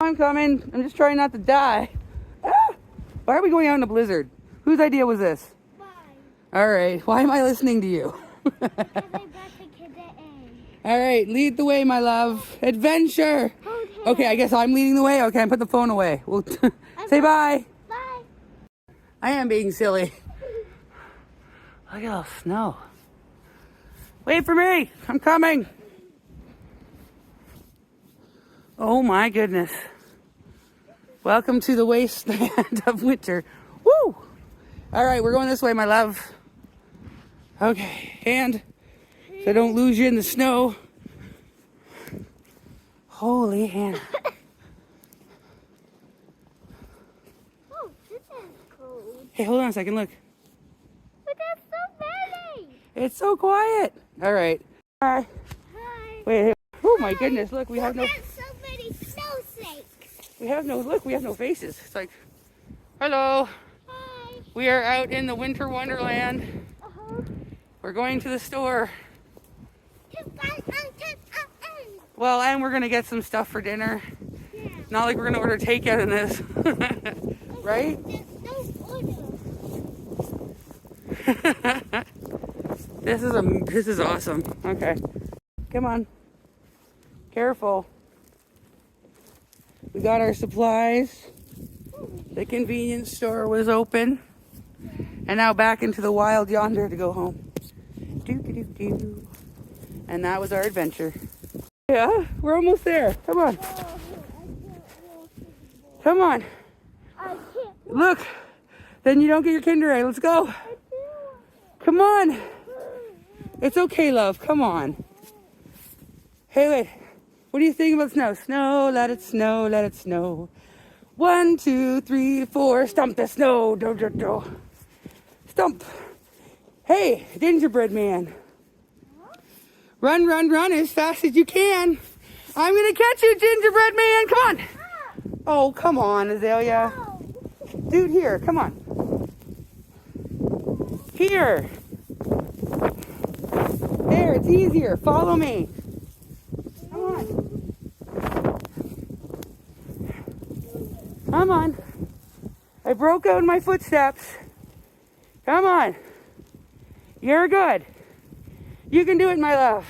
I'm coming. I'm just trying not to die. Ah! Why are we going out in a blizzard? Whose idea was this? Mine. All right. Why am I listening to you? Because I brought the kid in. All right. Lead the way, my love. Adventure. Okay, I guess I'm leading the way. Okay, I put the phone away. We'll say bye. Bye. I am being silly. Look at all the snow. Wait for me. I'm coming. Oh my goodness. Welcome to the wasteland of winter. Woo! All right, we're going this way, my love. Okay, and so I don't lose you in the snow. Holy Hannah. Oh, this is cold. Hey, hold on a second, look. But that's so many. It's so quiet. All right. Hi. Hi. Wait, hey. Oh my goodness, look, we have no... There's so many snowflakes. We have no faces. It's like, hello. Hi. We are out in the winter wonderland. Uh-huh. We're going to the store. Well, and we're gonna get some stuff for dinner. Yeah. Not like we're gonna order takeout in this, right? There's no order. This is awesome. Okay, come on. Careful. We got our supplies. The convenience store was open, and now back into the wild yonder to go home. Do. And that was our adventure. Yeah, we're almost there. Come on. Come on. I can't. Look, then you don't get your Kinder Egg. Let's go. Come on. It's okay, love. Come on. Hey, wait. What do you think about snow? Snow, let it snow, let it snow. 1, 2, 3, 4. Stomp the snow. Do. Stomp. Hey, gingerbread man. Run as fast as you can. I'm going to catch you, gingerbread man. Come on. Oh, come on, Azalea. Dude, here. Come on. Here. There, it's easier. Follow me. Come on. Come on. I broke out in my footsteps. Come on. You're good. You can do it, my love.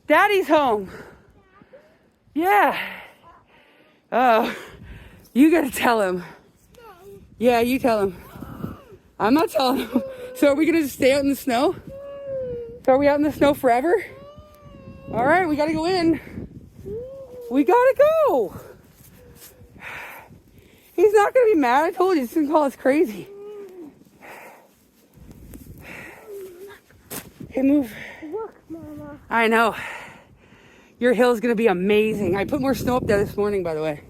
Daddy's home. Yeah. Oh, you gotta tell him. Yeah, you tell him. I'm not telling him. So are we gonna just stay out in the snow? So are we out in the snow forever? All right, we gotta go in. We gotta go. He's not gonna be mad. I told you, he's gonna call us crazy. Hey, move. Look, Mama. I know. Your hill's gonna be amazing. I put more snow up there this morning, by the way.